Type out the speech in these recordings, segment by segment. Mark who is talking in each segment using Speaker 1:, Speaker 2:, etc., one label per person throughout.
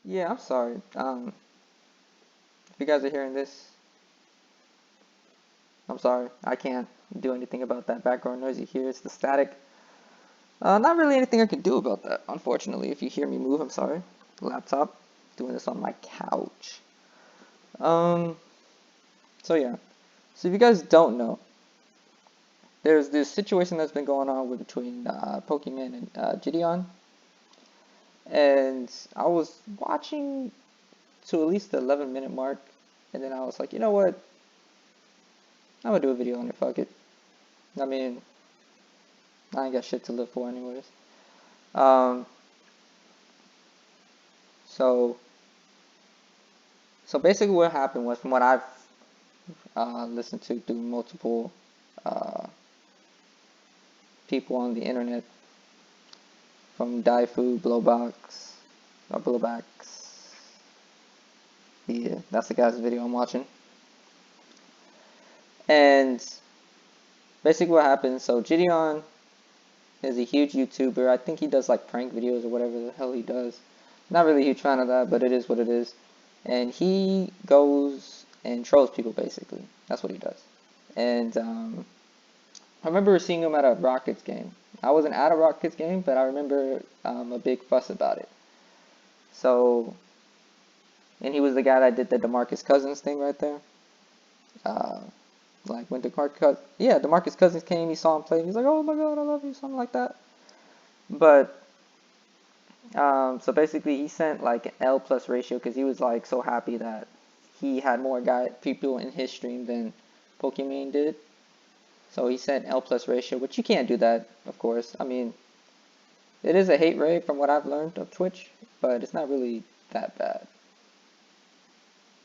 Speaker 1: Yeah, I'm sorry. If you guys are hearing this, I'm sorry. I can't do anything about that background noise you hear. It's the static. Not really anything I can do about that, unfortunately. If you hear me move, I'm sorry. Laptop, doing this on my couch. Um, so yeah. So if you guys don't know, there's this situation that's been going on between Pokimane and Gideon, and I was watching to at least the 11-minute mark, and then I was like, you know what? I'm gonna do a video on it. Fuck it. I mean, I ain't got shit to live for anyways. Um, so so basically, what happened was, from what I've listened to through multiple uh, people on the internet, from Daifu, Blowbox. Yeah, that's the guy's video I'm watching. And basically, what happened? So Gideon is a huge YouTuber. I think he does like prank videos or whatever the hell he does. Not really a huge fan of that, but it is what it is. And he goes and trolls people basically. That's what he does. And I remember seeing him at a Rockets game. I wasn't at a Rockets game, but I remember a big fuss about it. So, and he was the guy that did the DeMarcus Cousins thing right there. Uh, like when DeMarcus Cousins came, he saw him play. He's like, "Oh my God, I love you," something like that. But so basically, he sent like an L plus ratio because he was like so happy that he had more people in his stream than Pokimane did. So he sent L plus ratio, which you can't do that, of course. I mean, it is a hate rate from what I've learned of Twitch, but it's not really that bad.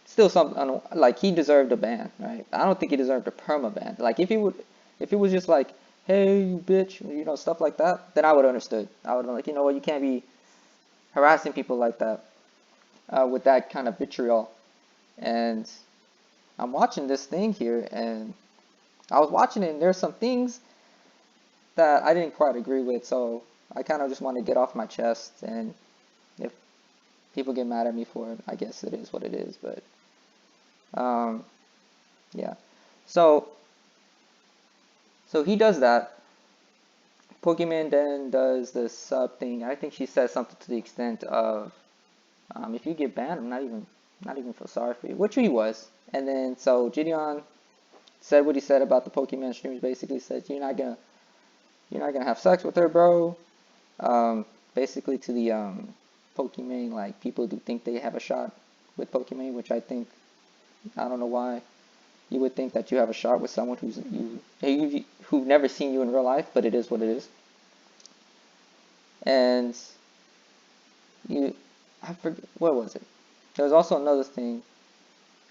Speaker 1: Still, something like he deserved a ban, right? I don't think he deserved a perma ban. Like if he was just like, "Hey, you bitch," stuff like that, then I would have understood. I would have been like, you know what, you can't be harassing people like that with that kind of vitriol. And I'm watching this thing here, and I was watching it, and there's some things that I didn't quite agree with, so I kind of just want to get off my chest. And if people get mad at me for it, I guess it is what it is. But yeah, so he does that. Pokimane then does the sub thing. I think she says something to the extent of, "If you get banned, I'm not even feel sorry for you," which he was. And then so Gideon said what he said about the Pokimane streamers. Basically said, you're not gonna have sex with her, bro. Basically to the Pokimane, like people do think they have a shot with Pokimane, which I think, I don't know why you would think that you have a shot with someone who've never seen you in real life, but it is what it is. And I forget, what was it? There was also another thing.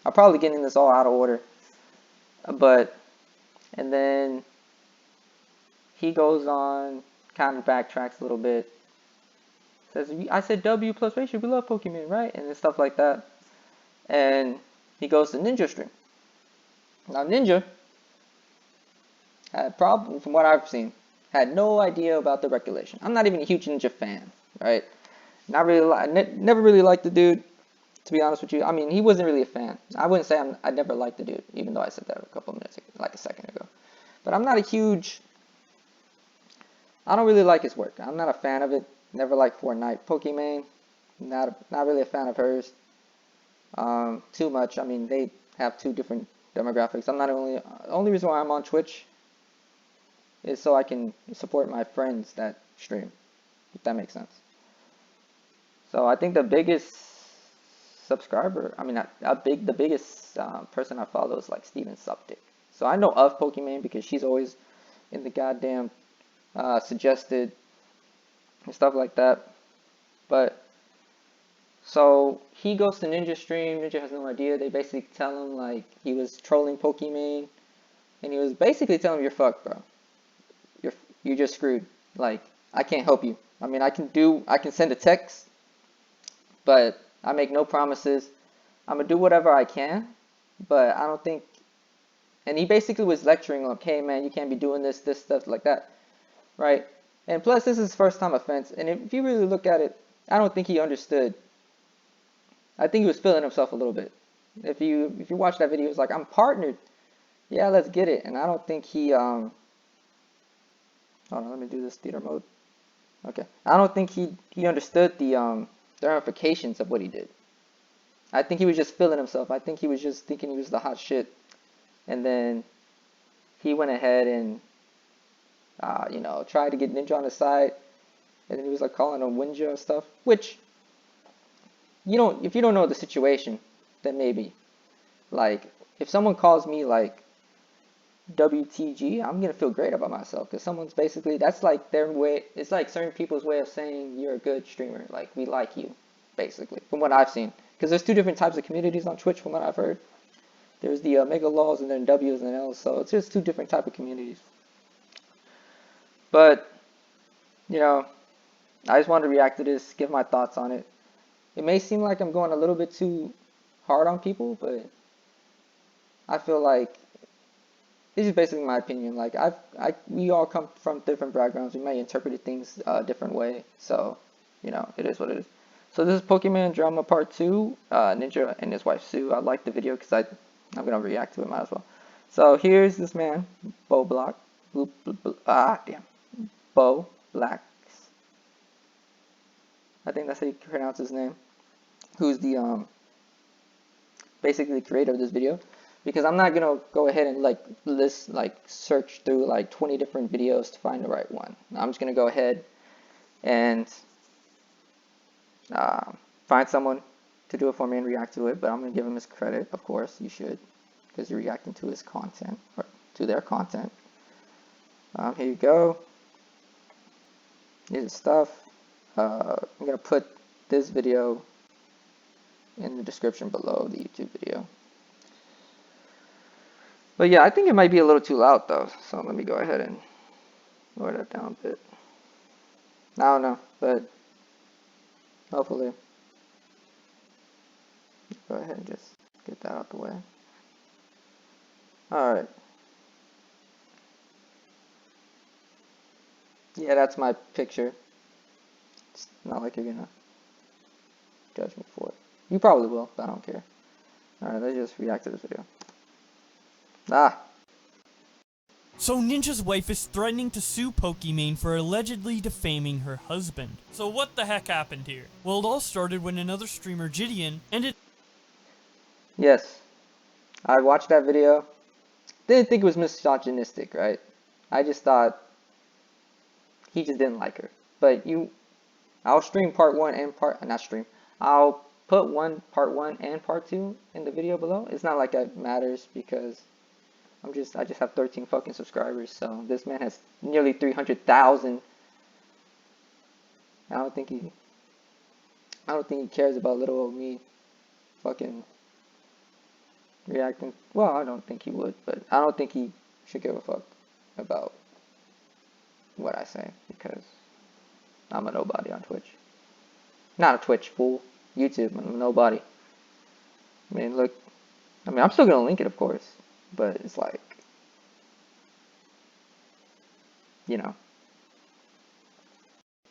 Speaker 1: I'm probably getting this all out of order, but and then he goes on, kind of backtracks a little bit. Says, "I said W plus ratio. We love Pokemon, right?" And then stuff like that. And he goes to Ninja stream. Now Ninja had problem, from what I've seen, had no idea about the regulation. I'm not even a huge Ninja fan, right? Not really, never really liked the dude, to be honest with you. I mean, he wasn't really a fan. I wouldn't say I never liked the dude, even though I said that a couple minutes ago, like a second ago. But I'm not a huge. I don't really like his work. I'm not a fan of it. Never liked Fortnite. Pokimane, not really a fan of hers. Too much. I mean, they have two different demographics. I'm not only reason why I'm on Twitch is so I can support my friends that stream, if that makes sense. So I think the biggest subscriber, I mean, the biggest person I follow is like Steven Suptic. So I know of Pokimane because she's always in the goddamn suggested and stuff like that. But so he goes to Ninja stream. Ninja has no idea. They basically tell him like he was trolling Pokimane, and he was basically telling him, "You're fucked, bro. You're just screwed. Like I can't help you. I mean, I can send a text, but I make no promises. I'm gonna do whatever I can, but I don't think." And he basically was lecturing, like, "Hey man, you can't be doing this stuff like that, right?" And plus, this is first time offense. And if you really look at it, I don't think he understood I think he was feeling himself a little bit. If you watch that video, he's like, I'm partnered. Yeah, let's get it. And I don't think he hold on, let me do this theater mode. Okay. I don't think he understood the ramifications of what he did. I think he was just feeling himself. I think he was just thinking he was the hot shit. And then he went ahead and you know, tried to get Ninja on his side. And then he was like calling him Winja and stuff. Which if you don't know the situation, then maybe. Like, if someone calls me like WTG, I'm gonna feel great about myself because someone's basically, that's like their way. It's like certain people's way of saying you're a good streamer. Like, we like you, basically, from what I've seen. Because there's two different types of communities on Twitch, from what I've heard. There's the Mega Laws and then W's and L's. So it's just two different type of communities. But you know, I just wanted to react to this, give my thoughts on it. It may seem like I'm going a little bit too hard on people, but I feel like this is basically my opinion. Like, we all come from different backgrounds. We may interpret things a different way. So, you know, it is what it is. So this is Pokimane Drama Part 2, Ninja and his wife Sue. I like the video because I'm gonna react to it, might as well. So here's this man, BoxBlax. BoxBlax. I think that's how you pronounce his name. Who's the basically the creator of this video. Because I'm not gonna go ahead and like search through like 20 different videos to find the right one. I'm just gonna go ahead and find someone to do it for me and react to it. But I'm gonna give him his credit, of course. You should, because you're reacting to his content or to their content. Here you go. Here's his stuff. I'm gonna put this video in the description below the YouTube video. But yeah, I think it might be a little too loud though, so let me go ahead and lower that down a bit. I don't know, but hopefully, go ahead and just get that out the way. Alright. Yeah, that's my picture. It's not like you're gonna judge me for it. You probably will, but I don't care. Alright, let's just react to this video.
Speaker 2: So Ninja's wife is threatening to sue Pokimane for allegedly defaming her husband. So what the heck happened here? Well, it all started when another streamer, Gideon, ended...
Speaker 1: Yes, I watched that video. Didn't think it was misogynistic, right? I just thought he just didn't like her. But I'll stream part 1 and I'll put part 1 and part 2 in the video below. It's not like that matters because I just have 13 fucking subscribers, so this man has nearly 300,000. I don't think he cares about little old me fucking reacting. Well, I don't think he would, but I don't think he should give a fuck about what I say because I'm a nobody on Twitch. Not a Twitch, fool. YouTube, I'm a nobody. I mean, look, I'm still gonna link it, of course. But it's like, you know.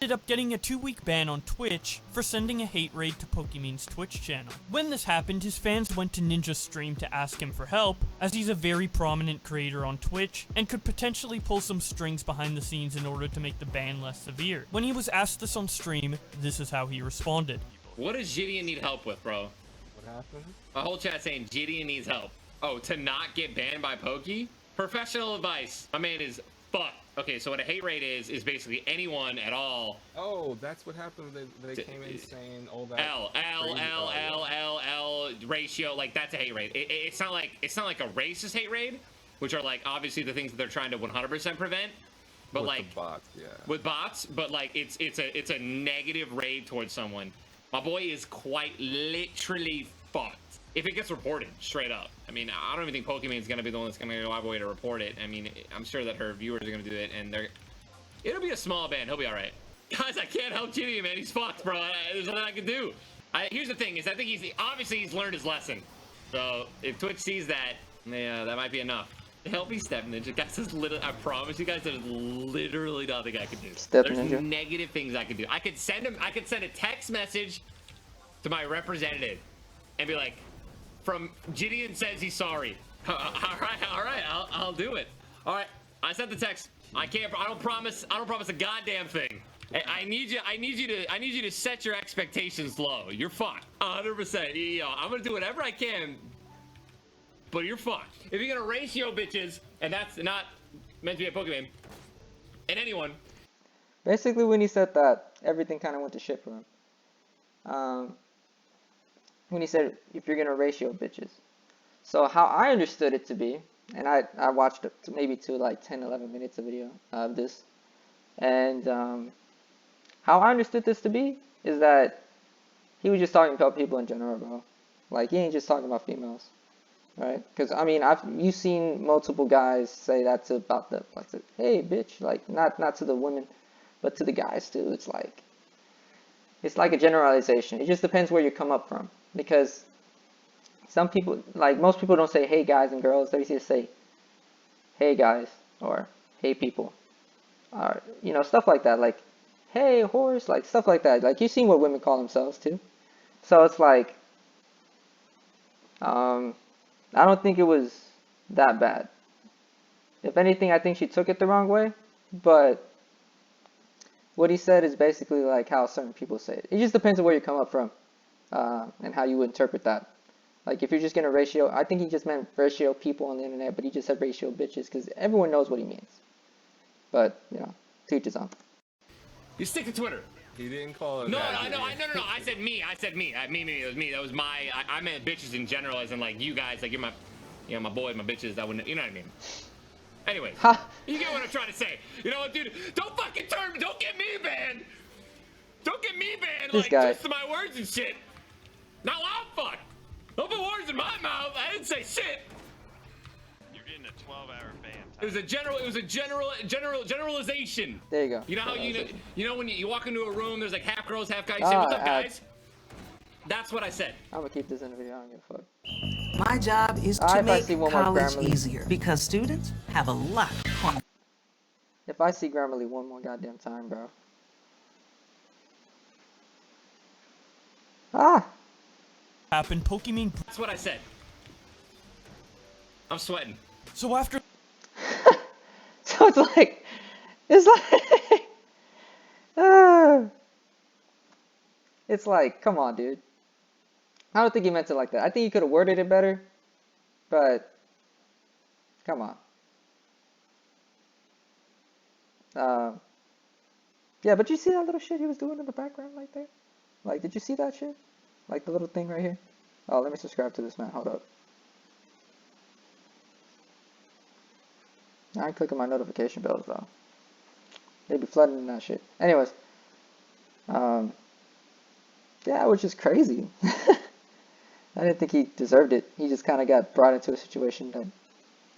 Speaker 2: Ended up getting a 2-week ban on Twitch for sending a hate raid to Pokimane's Twitch channel. When this happened, his fans went to Ninja's stream to ask him for help, as he's a very prominent creator on Twitch, and could potentially pull some strings behind the scenes in order to make the ban less severe. When he was asked this on stream, this is how he responded.
Speaker 3: What does Gideon need help with, bro?
Speaker 4: What happened?
Speaker 3: My whole chat saying Gideon needs help. Oh, to not get banned by Poki? Professional advice. My man is fucked. Okay, so what a hate raid is basically anyone at all.
Speaker 4: Oh, that's what happened. They came in saying all that.
Speaker 3: L ratio, like that's a hate raid. It's not like a racist hate raid, which are like obviously the things that they're trying to 100% prevent. But
Speaker 4: with
Speaker 3: like
Speaker 4: the bots, yeah.
Speaker 3: With bots, but like it's a negative raid towards someone. My boy is quite literally fucked. If it gets reported, straight up. I mean, I don't even think Pokimane's gonna be the one that's gonna go out of way to report it. I mean, I'm sure that her viewers are gonna do it, and it'll be a small ban. He'll be all right. Guys, I can't help Gideon, man. He's fucked, bro. There's nothing I can do. Here's the thing: is I think he's learned his lesson. So if Twitch sees that, yeah, that might be enough. Help me, Step Ninja. Guys, I promise you guys, there's literally nothing I can do.
Speaker 1: Step
Speaker 3: There's
Speaker 1: Ninja.
Speaker 3: negative things I can do. I could send a text message to my representative and be like, from Gideon says he's sorry. All right, I'll do it. All right, I sent the text. I don't promise a goddamn thing. I need you to set your expectations low. You're fucked. 100%. Yo, I'm gonna do whatever I can, but you're fucked. If you're gonna ratio bitches, and that's not meant to be a Pokemon, and anyone.
Speaker 1: Basically, when he said that, everything kind of went to shit for him. When he said, if you're gonna ratio bitches. So how I understood it to be, and I watched maybe to like 10, 11 minutes of video of this, and how I understood this to be is that he was just talking about people in general, bro. Like, he ain't just talking about females, right? Because, I mean, you've seen multiple guys say that to about the, like, hey, bitch, like, not to the women, but to the guys, too. It's like a generalization. It just depends where you come up from. Because some people, like, most people don't say, hey, guys and girls. They just say, hey, guys, or hey, people, or, you know, stuff like that. Like, hey, horse, like, stuff like that. Like, you've seen what women call themselves, too. So it's like, I don't think it was that bad. If anything, I think she took it the wrong way. But what he said is basically like how certain people say it. It just depends on where you come up from, and how you would interpret that. Like, if you're just going to ratio, I think he just meant ratio people on the internet, but he just said ratio bitches because everyone knows what he means. But, you know, to each his own.
Speaker 3: You stick to Twitter.
Speaker 4: He didn't call it.
Speaker 3: No. I said me. It was me. That was I meant bitches in general, as in like you guys, like you're my, you know, my boy, my bitches. That wouldn't, you know what I mean? Anyways, you get what I'm trying to say. You know what, dude? Don't fucking don't get me banned. Don't get me banned.
Speaker 1: This
Speaker 3: like,
Speaker 1: guy.
Speaker 3: twist my words and shit. Now I'm fucked. Don't put words in my mouth. I didn't say shit.
Speaker 5: You're getting a 12-hour ban.
Speaker 3: It was a generalization.
Speaker 1: There you go.
Speaker 3: You know how you know when you walk into a room, there's like half girls, half guys. You say, what's up, guys? That's what I said.
Speaker 1: I'm gonna keep this in the video. I don't give a fuck.
Speaker 6: My job is
Speaker 1: If I
Speaker 6: to make
Speaker 1: see one more
Speaker 6: college
Speaker 1: Grammarly.
Speaker 6: easier because students have a lot on.
Speaker 1: If I see Grammarly one more goddamn time, bro.
Speaker 2: Happened, Pokimane.
Speaker 3: That's what I said. I'm sweating.
Speaker 2: So after
Speaker 1: So it's it's like, come on, dude. I don't think he meant it like that. I think he could have worded it better, but come on. Yeah, but you see that little shit he was doing in the background right there? Like, did you see that shit? Like the little thing right here? Oh, let me subscribe to this man. Hold up. I ain't clicking my notification bells though. They be flooding in that shit. Anyways, yeah, it was just crazy. I didn't think he deserved it. He just kind of got brought into a situation that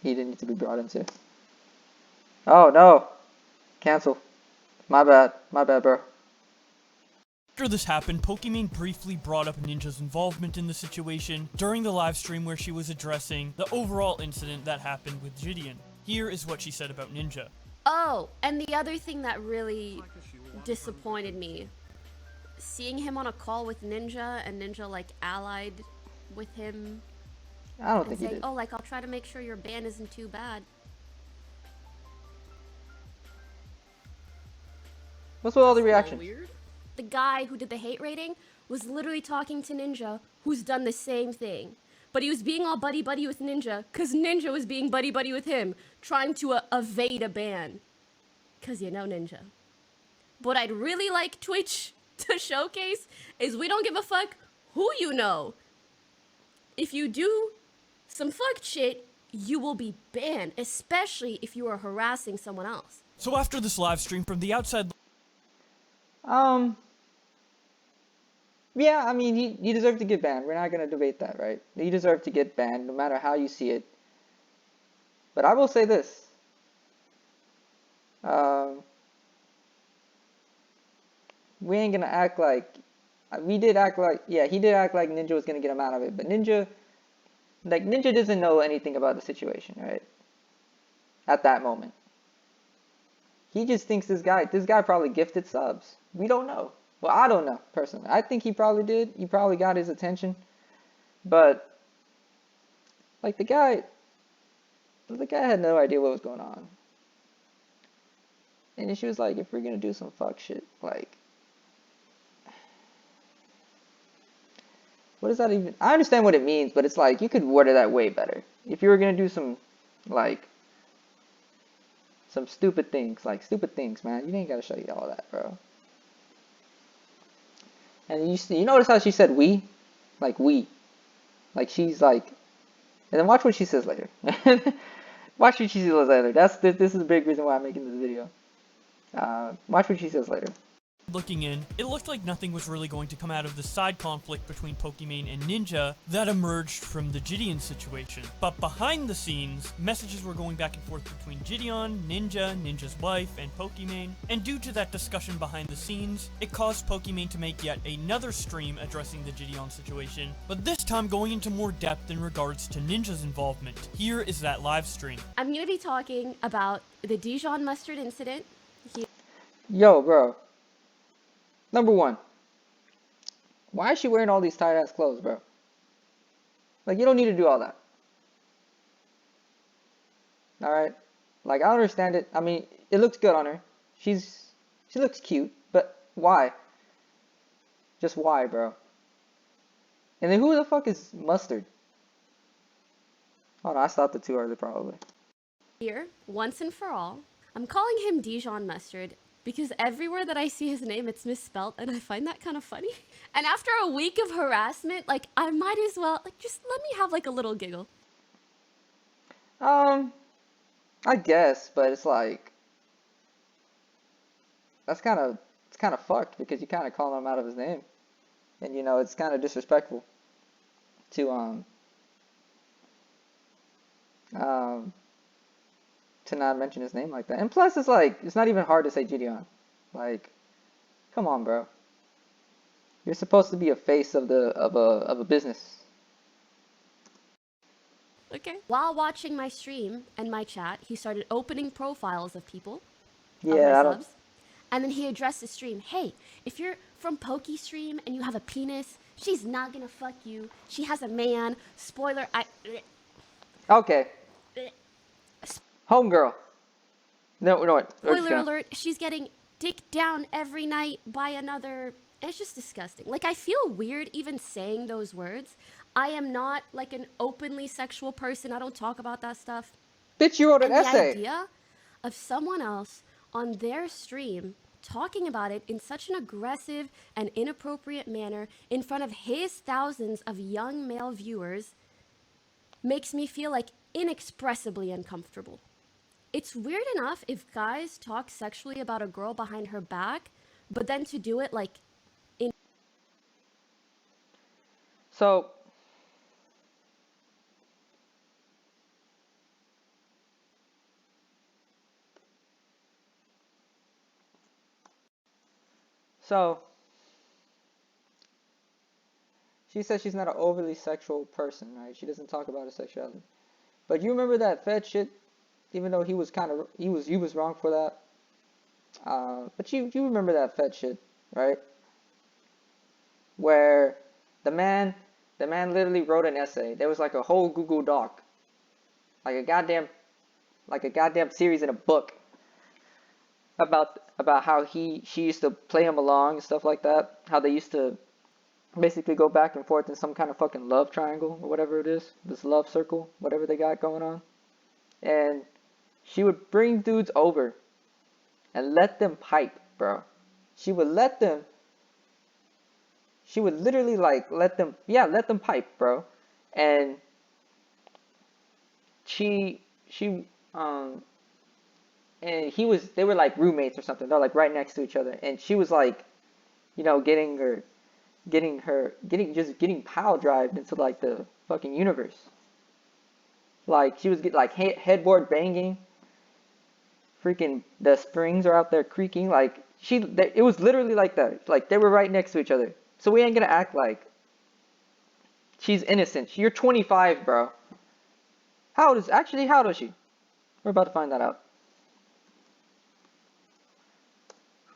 Speaker 1: he didn't need to be brought into. Oh no, cancel. My bad, bro.
Speaker 2: After this happened, Pokimane briefly brought up Ninja's involvement in the situation during the live stream where she was addressing the overall incident that happened with Gideon. Here is what she said about Ninja.
Speaker 7: Oh, and the other thing that really disappointed me, seeing him on a call with Ninja and Ninja like allied with him
Speaker 1: I don't
Speaker 7: and
Speaker 1: think he
Speaker 7: saying,
Speaker 1: did.
Speaker 7: oh, like I'll try to make sure your ban isn't too bad.
Speaker 1: What's with all the
Speaker 7: That's a little
Speaker 1: reactions?
Speaker 7: weird. The guy who did the hate rating was literally talking to Ninja, who's done the same thing. But he was being all buddy-buddy with Ninja, because Ninja was being buddy-buddy with him, trying to evade a ban. Because you know Ninja. What I'd really like Twitch to showcase is we don't give a fuck who you know. If you do some fucked shit, you will be banned, especially if you are harassing someone else.
Speaker 2: So after this live stream from the outside,
Speaker 1: Yeah, I mean, he deserved to get banned. We're not going to debate that, right? He deserved to get banned, no matter how you see it. But I will say this. We ain't going to act like... We did act like... Yeah, he did act like Ninja was going to get him out of it. But Ninja... Like, Ninja doesn't know anything about the situation, right? At that moment. He just thinks this guy probably gifted subs. We don't know. Well, I don't know, personally. I think he probably did. He probably got his attention. But like the guy had no idea what was going on. And she was like, if we're gonna do some fuck shit, like, what does that even? I understand what it means, but it's like you could word it that way better. If you were gonna do some like some stupid things, man, you ain't gotta show you all that, bro. And you notice how she said we, like we, like she's like, and then watch what she says later. Watch what she says later. This is a big reason why I'm making this video. Watch what she says later.
Speaker 2: Looking in, it looked like nothing was really going to come out of the side conflict between Pokimane and Ninja that emerged from the Gideon situation. But behind the scenes, messages were going back and forth between Gideon, Ninja, Ninja's wife, and Pokimane, and due to that discussion behind the scenes, it caused Pokimane to make yet another stream addressing the Gideon situation, but this time going into more depth in regards to Ninja's involvement. Here is that live stream.
Speaker 7: I'm gonna be talking about the Dijon mustard incident.
Speaker 1: Yo, bro. Number one, why is she wearing all these tight ass clothes, bro? Like, you don't need to do all that. Alright? Like, I don't understand it. I mean, it looks good on her. She looks cute, but why? Just why, bro? And then who the fuck is Mustard? Oh no, I stopped it too early, probably.
Speaker 7: Here, once and for all, I'm calling him Dijon mustard because everywhere that I see his name, it's misspelled, and I find that kind of funny. And after a week of harassment, like, I might as well, like, just let me have, like, a little giggle.
Speaker 1: I guess, but it's like, it's kind of fucked because you kind of call him out of his name. And, you know, it's kind of disrespectful to not mention his name like that. And plus, it's like, it's not even hard to say Gideon. Like, come on, bro. You're supposed to be a face of a business.
Speaker 7: Okay. While watching my stream and my chat, he started opening profiles of people, of
Speaker 1: Yeah,
Speaker 7: my
Speaker 1: I don't.
Speaker 7: subs, and then he addressed the stream. Hey, if you're from Pokestream and you have a penis, she's not gonna fuck you. She has a man. Spoiler,
Speaker 1: Okay. Homegirl. No, what?
Speaker 7: Spoiler alert, she's getting dicked down every night by another. It's just disgusting. Like, I feel weird even saying those words. I am not, like, an openly sexual person. I don't talk about that stuff.
Speaker 1: Bitch, you wrote an
Speaker 7: And
Speaker 1: essay.
Speaker 7: the idea of someone else on their stream talking about it in such an aggressive and inappropriate manner in front of his thousands of young male viewers makes me feel, like, inexpressibly uncomfortable. It's weird enough if guys talk sexually about a girl behind her back, but then to do it, like, in...
Speaker 1: So, she says she's not an overly sexual person, right? She doesn't talk about her sexuality. But you remember that Fed shit? Even though he was wrong for that. But you remember that Fed shit, right? Where the man literally wrote an essay. There was like a whole Google Doc, like a goddamn series in a book about how she used to play him along and stuff like that. How they used to basically go back and forth in some kind of fucking love triangle or whatever it is, this love circle, whatever they got going on. And she would bring dudes over and let them pipe, bro. She would literally like let them pipe, bro. And and they were like roommates or something. They're like right next to each other. And she was like, you know, getting pile drived into like the fucking universe. Like she was like headboard banging. Freaking the springs are out there creaking. Like it was literally like that. Like they were right next to each other. So we ain't gonna act like she's innocent. You're 25, bro. How old is she? We're about to find that out.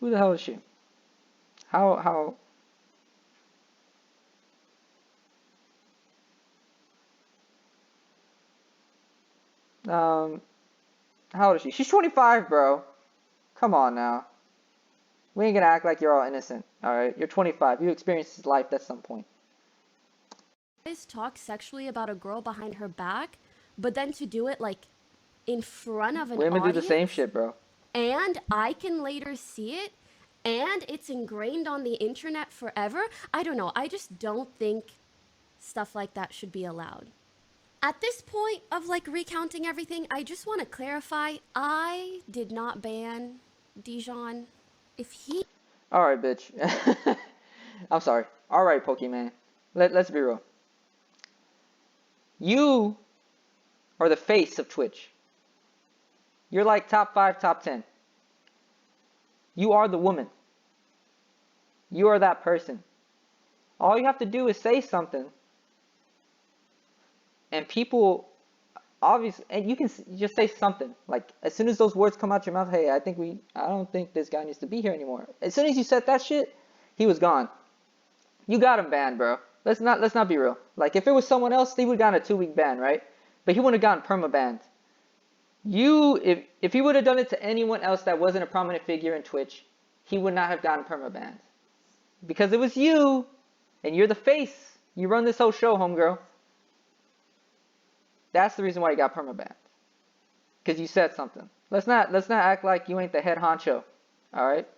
Speaker 1: Who the hell is she? How How old is she? She's 25, bro. Come on now. We ain't gonna act like you're all innocent, alright? You're 25. You experienced life at some point.
Speaker 7: Guys talk sexually about a girl behind her back, but then to do it like in front of an
Speaker 1: Women do the same
Speaker 7: audience,
Speaker 1: shit, bro.
Speaker 7: and I can later see it, and it's ingrained on the internet forever. I don't know. I just don't think stuff like that should be allowed. At this point of like recounting everything, I just want to clarify, I did not ban Dijon. If he
Speaker 1: Alright, bitch. I'm sorry. Alright, Pokimane. Let's be real. You are the face of Twitch. You're like top 5, top 10. You are the woman. You are that person. All you have to do is say something. And people, obviously, and you can just say something. Like, as soon as those words come out your mouth, hey, I don't think this guy needs to be here anymore. As soon as you said that shit, he was gone. You got him banned, bro. Let's not be real. Like, if it was someone else, he would have gotten a 2-week ban, right? But he wouldn't have gotten perma-banned. If he would have done it to anyone else that wasn't a prominent figure in Twitch, he would not have gotten perma-banned. Because it was you, and you're the face. You run this whole show, homegirl. That's the reason why you got perma-banned. Because you said something. Let's not act like you ain't the head honcho. Alright?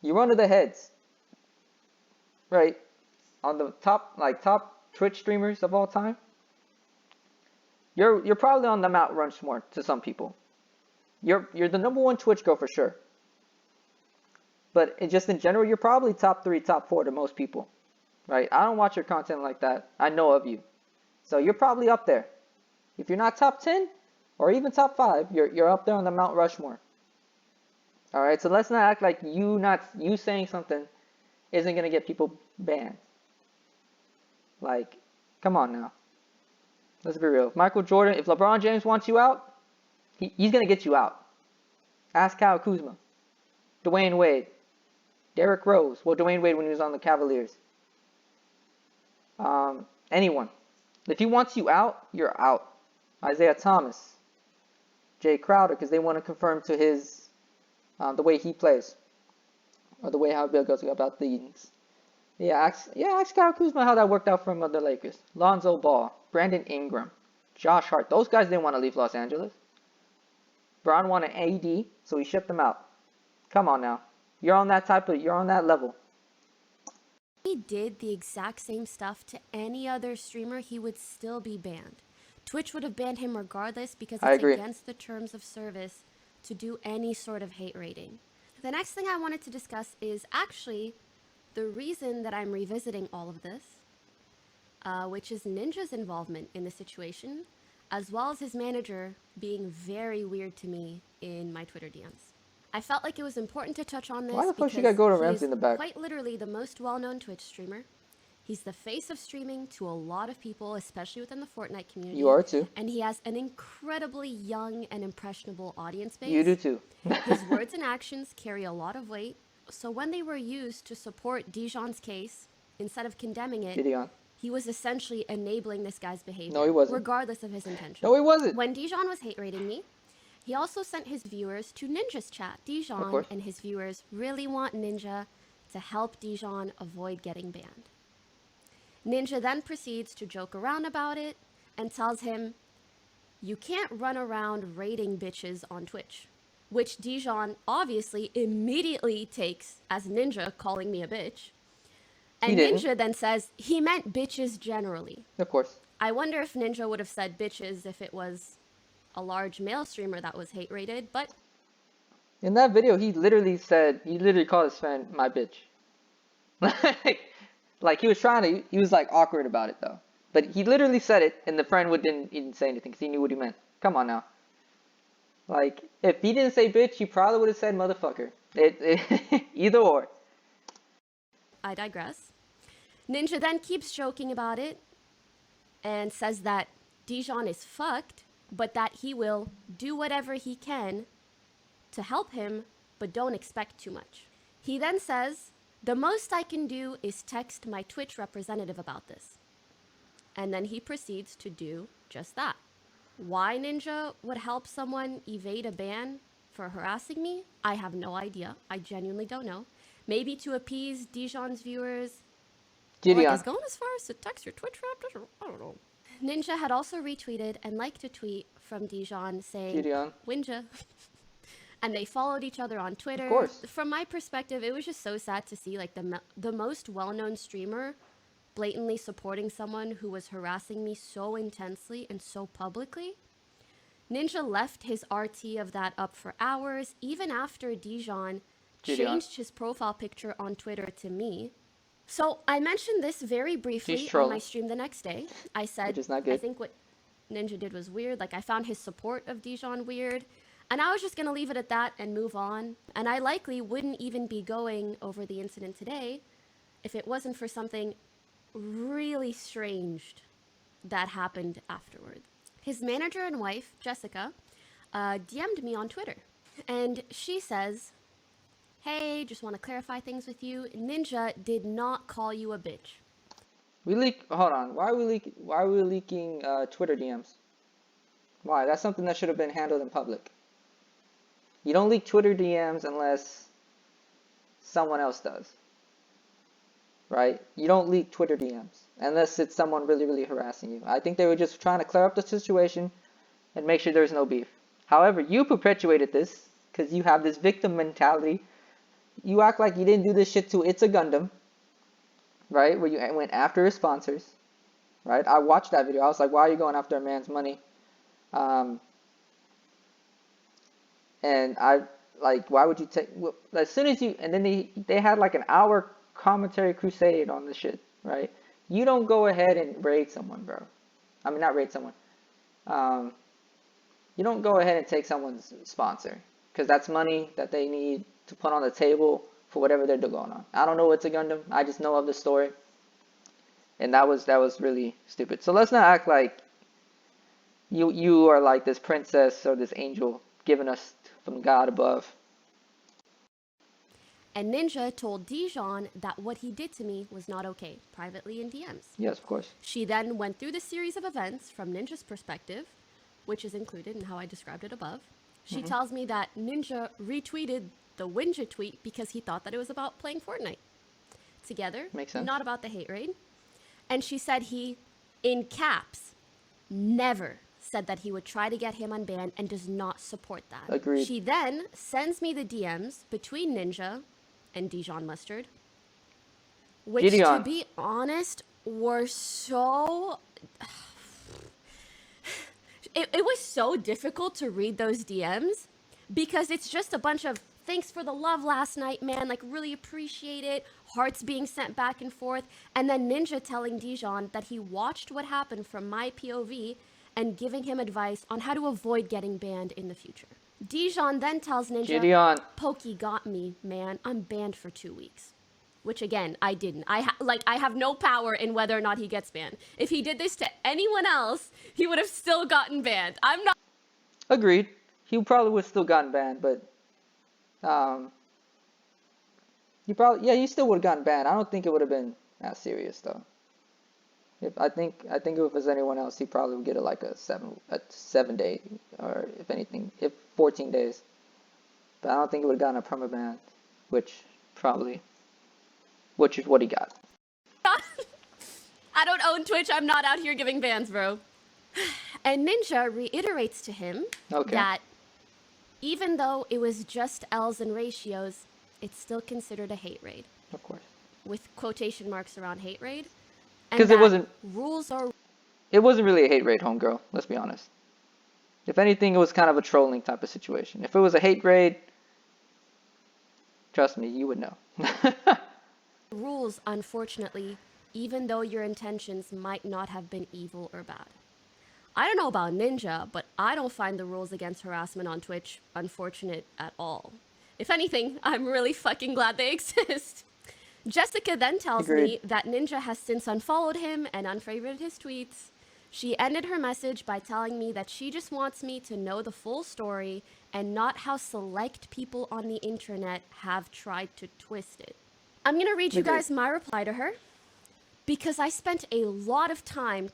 Speaker 1: You're one of the heads. Right? On the top Twitch streamers of all time. You're probably on the Mount Rushmore to some people. You're the #1 Twitch girl for sure. But just in general, you're probably top 3, top 4 to most people. Right? I don't watch your content like that. I know of you. So you're probably up there. If you're not top 10 or even top 5, you're up there on the Mount Rushmore. Alright, so let's not act like you saying something isn't gonna get people banned. Like, come on now. Let's be real. If Michael Jordan, if LeBron James wants you out, he's gonna get you out. Ask Kyle Kuzma, Dwayne Wade, Derrick Rose. Well, Dwayne Wade when he was on the Cavaliers. Anyone. If he wants you out, you're out. Isaiah Thomas, Jay Crowder, because they want to confirm to his the way he plays, or the way how Bill goes about things. Ask Kyle Kuzma how that worked out for the Lakers. Lonzo Ball, Brandon Ingram, Josh Hart. Those guys didn't want to leave Los Angeles. Bron wanted AD, so he shipped them out. Come on now, you're on that level.
Speaker 7: he did the exact same stuff to any other streamer, he would still be banned. Twitch would have banned him regardless because it's against the terms of service to do any sort of hate rating. The next thing I wanted to discuss is actually the reason that I'm revisiting all of this, which is Ninja's involvement in the situation, as well as his manager being very weird to me in my Twitter DMs. I felt like it was important to touch on this
Speaker 1: Why the fuck
Speaker 7: because
Speaker 1: you got Gordon Ramsay in the back?
Speaker 7: quite literally the most well-known Twitch streamer. He's the face of streaming to a lot of people, especially within the Fortnite community.
Speaker 1: You are too.
Speaker 7: And he has an incredibly young and impressionable audience base.
Speaker 1: You do too.
Speaker 7: His words and actions carry a lot of weight. So when they were used to support Dijon's case, instead of condemning it,
Speaker 1: Gideon.
Speaker 7: he was essentially enabling this guy's behavior.
Speaker 1: No, he wasn't.
Speaker 7: Regardless of his intention.
Speaker 1: No, he wasn't.
Speaker 7: When Dijon was hate rating me, he also sent his viewers to Ninja's chat. Dijon and his viewers really want Ninja to help Dijon avoid getting banned. Ninja then proceeds to joke around about it and tells him, "You can't run around raiding bitches on Twitch." Which Dijon obviously immediately takes as Ninja calling me a bitch. And Ninja then says he meant bitches generally.
Speaker 1: Of course.
Speaker 7: I wonder if Ninja would have said bitches if it was a large male streamer that was hate rated, but
Speaker 1: in that video, he literally called his fan my bitch. Like he was like awkward about it though. But he literally said it, and the friend didn't say anything because he knew what he meant. Come on now. Like, if he didn't say bitch, he probably would have said motherfucker. Either or.
Speaker 7: I digress. Ninja then keeps joking about it and says that Dijon is fucked, but that he will do whatever he can to help him, but don't expect too much. He then says, "The most I can do is text my Twitch representative about this." And then he proceeds to do just that. Why Ninja would help someone evade a ban for harassing me, I have no idea. I genuinely don't know. Maybe to appease Dijon's viewers. Like,
Speaker 1: Gideon.
Speaker 7: is going as far as to text your Twitch rap? I don't know. Ninja had also retweeted and liked a tweet from Dijon saying,
Speaker 1: Gideon.
Speaker 7: Winja. And they followed each other on Twitter.
Speaker 1: Of course.
Speaker 7: From my perspective, it was just so sad to see like the most well-known streamer blatantly supporting someone who was harassing me so intensely and so publicly. Ninja left his RT of that up for hours, even after Dijon changed his profile picture on Twitter to me. So I mentioned this very briefly on my stream the next day. I said, I think what Ninja did was weird. Like, I found his support of Dijon weird. And I was just going to leave it at that and move on. And I likely wouldn't even be going over the incident today if it wasn't for something really strange that happened afterward. His manager and wife, Jessica, DM'd me on Twitter. And she says, hey, just want to clarify things with you. Ninja did not call you a bitch.
Speaker 1: Hold on. Why are we leaking Twitter DMs? Why? That's something that should have been handled in public. You don't leak Twitter DMs unless someone else does. Right? You don't leak Twitter DMs unless it's someone really, really harassing you. I think they were just trying to clear up the situation and make sure there's no beef. However, you perpetuated this because you have this victim mentality. You act like you didn't do this shit to It's a Gundam, right? Where you went after his sponsors, right? I watched that video. I was like, why are you going after a man's money? And I, like, why would you take, as soon as you, and then they had like an hour commentary crusade on this shit, right? You don't go ahead and raid someone, bro. I mean, not raid someone. You don't go ahead and take someone's sponsor because that's money that they need to put on the table for whatever they're going on. I don't know what's a Gundam. I just know of the story. And that was really stupid. So let's not act like you are like this princess or this angel given us from God above.
Speaker 7: And Ninja told Dijon that what he did to me was not okay, privately in DMs.
Speaker 1: Yes, of course.
Speaker 7: She then went through the series of events from Ninja's perspective, which is included in how I described it above. She tells me that Ninja retweeted the Winja tweet because he thought that it was about playing Fortnite together.
Speaker 1: Makes sense.
Speaker 7: Not about the hate raid. And she said he, in caps, never said that he would try to get him unbanned and does not support that.
Speaker 1: Agreed.
Speaker 7: She then sends me the DMs between Ninja and Dijon Mustard, which, to be honest, were so... It was so difficult to read those DMs because it's just a bunch of thanks for the love last night, man, like really appreciate it, hearts being sent back and forth, and then Ninja telling Dijon that he watched what happened from my POV and giving him advice on how to avoid getting banned in the future. Dijon then tells Ninja, Pokey got me, man, I'm banned for 2 weeks. Which again, I didn't. I have no power in whether or not he gets banned. If he did this to anyone else, he would have still gotten banned. I'm not...
Speaker 1: Agreed. He probably would have still gotten banned, but you still would have gotten banned. I don't think it would have been that serious though. I think if it was anyone else, he probably would get a 7 day, or if anything, 14 days. But I don't think it would have gotten a permaban, which is what he got.
Speaker 7: I don't own Twitch. I'm not out here giving bans, bro. And Ninja reiterates to him that even though it was just L's and ratios, it's still considered a hate raid.
Speaker 1: Of course.
Speaker 7: With quotation marks around hate raid.
Speaker 1: Because it wasn't...
Speaker 7: Rules are...
Speaker 1: It wasn't really a hate raid, homegirl. Let's be honest. If anything, it was kind of a trolling type of situation. If it was a hate raid, trust me, you would know.
Speaker 7: Rules, unfortunately, even though your intentions might not have been evil or bad. I don't know about Ninja, but I don't find the rules against harassment on Twitch unfortunate at all. If anything, I'm really fucking glad they exist. Jessica then tells me that Ninja has since unfollowed him and unfavorited his tweets. She ended her message by telling me that she just wants me to know the full story and not how select people on the internet have tried to twist it. I'm gonna read you guys my reply to her. because I spent a lot of time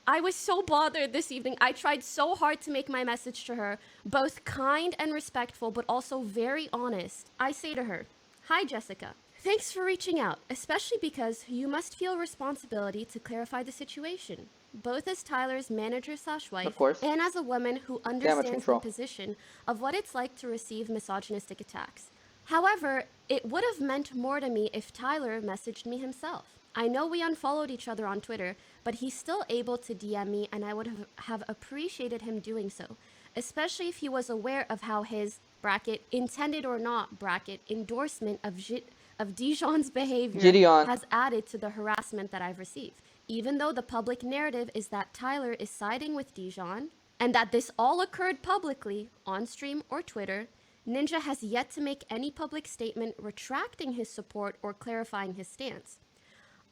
Speaker 7: I was so bothered this evening. I tried so hard to make my message to her both kind and respectful, but also very honest. I say to her, "Hi, Jessica. Thanks for reaching out, especially because you must feel responsibility to clarify the situation, both as Tyler's manager/wife
Speaker 1: Of course.
Speaker 7: and as a woman who
Speaker 1: Damage
Speaker 7: understands the
Speaker 1: control.
Speaker 7: position of what it's like to receive misogynistic attacks. However, it would have meant more to me if Tyler messaged me himself. I know we unfollowed each other on Twitter, but he's still able to DM me, and I would have appreciated him doing so, especially if he was aware of how his bracket intended or not bracket endorsement of Dijon's behavior
Speaker 1: Gideon.
Speaker 7: has added to the harassment that I've received. Even though the public narrative is that Tyler is siding with Dijon and that this all occurred publicly on stream or Twitter, Ninja has yet to make any public statement retracting his support or clarifying his stance.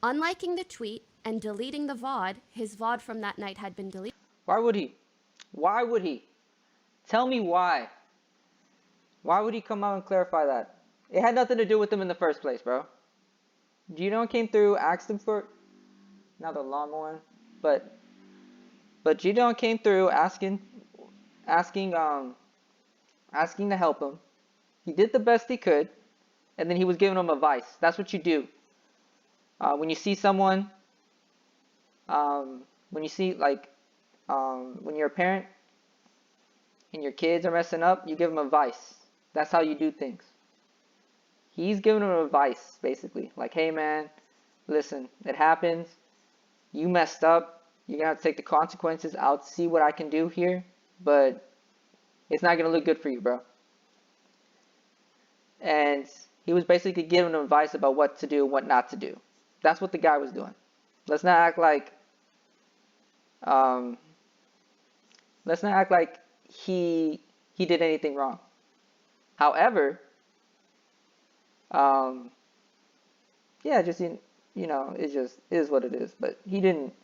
Speaker 7: Unliking the tweet and deleting the VOD, his VOD from that night had been deleted.
Speaker 1: Why would he? Why would he? Tell me why. Why would he come out and clarify that? It had nothing to do with him in the first place, bro. Gideon came through, asked him for, not the lawnmower, but Gideon came through asking to help him. He did the best he could, and then he was giving him advice. That's what you do. When you see someone, when you're a parent and your kids are messing up, you give them advice. That's how you do things. He's giving them advice, basically. Like, hey man, listen, it happens. You messed up. You're going to have to take the consequences. I'll see what I can do here, but it's not going to look good for you, bro. And he was basically giving them advice about what to do and what not to do. That's what the guy was doing. Let's not act like he did anything wrong. However, yeah, just it just is what it is. But he didn't.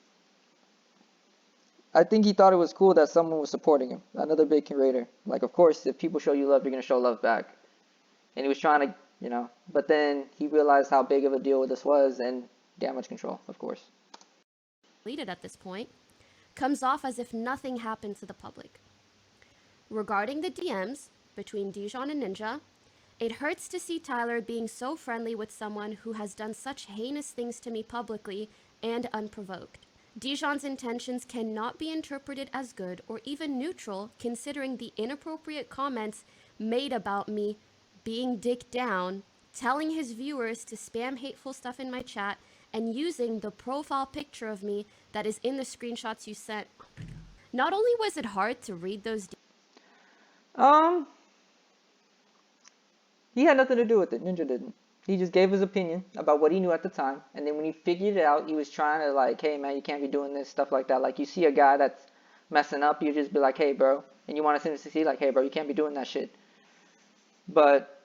Speaker 1: I think he thought it was cool that someone was supporting him. Another big creator. Like, of course, if people show you love, you're gonna show love back. And he was trying to, but then he realized how big of a deal this was, and damage control, of course.
Speaker 7: Deleted at this point, comes off as if nothing happened to the public. Regarding the DMs between Dijon and Ninja, it hurts to see Tyler being so friendly with someone who has done such heinous things to me publicly and unprovoked. Dijon's intentions cannot be interpreted as good or even neutral, considering the inappropriate comments made about me being dick down, telling his viewers to spam hateful stuff in my chat, and using the profile picture of me that is in the screenshots you sent. Not only was it hard to read those
Speaker 1: he had nothing to do with it. Ninja didn't. He just gave his opinion about what he knew at the time, and then when he figured it out, he was trying to like, hey man, you can't be doing this, stuff like that. Like, you see a guy that's messing up, you just be like, hey bro, and you want to see like, hey bro, you can't be doing that shit. But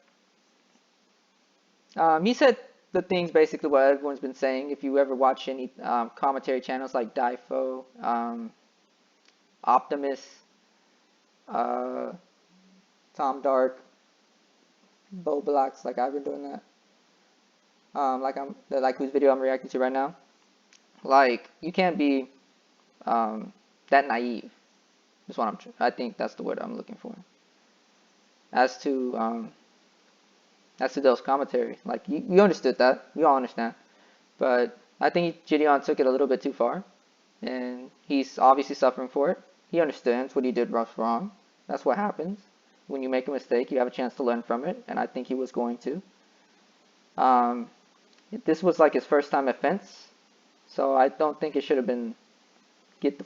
Speaker 1: he said the things basically what everyone's been saying. If you ever watch any commentary channels like Difo, Optimus, Tom Dark, BoxBlax, like I've been doing that. Like whose video I'm reacting to right now. Like, you can't be that naive. That's what I think that's the word I'm looking for. As to those commentary, like you understood that, we all understand, but I think Gideon took it a little bit too far, and he's obviously suffering for it. He understands what he did was wrong. That's what happens when you make a mistake. You have a chance to learn from it, and I think he was going to. This was like his first time offense, so I don't think it should have been get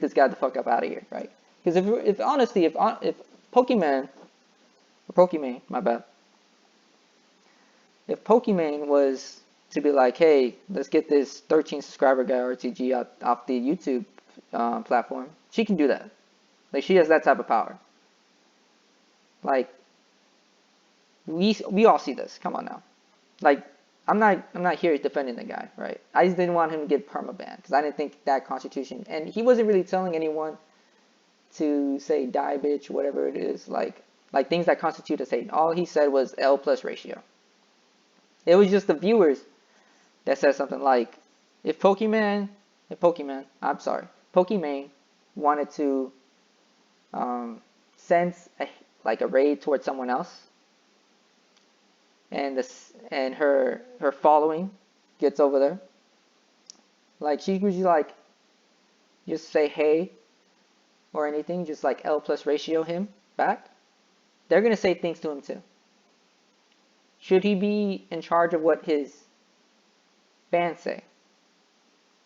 Speaker 1: this guy the fuck up out of here, right? Because if honestly, if Pokimane, my bad. If Pokimane was to be like, hey, let's get this 13 subscriber guy RTG off the YouTube platform, she can do that. Like, she has that type of power. Like, we all see this. Come on now. Like, I'm not here defending the guy, right? I just didn't want him to get permabanned because I didn't think that constitution, and he wasn't really telling anyone to say die bitch, whatever it is, like things that constitute as hate. All he said was L plus ratio. It was just the viewers that said something like, if Pokimane, Pokimane wanted to send a raid towards someone else, and her following gets over there, like she could just say hey or anything, just like L plus ratio him back. They're gonna say things to him too. Should he be in charge of what his fans say?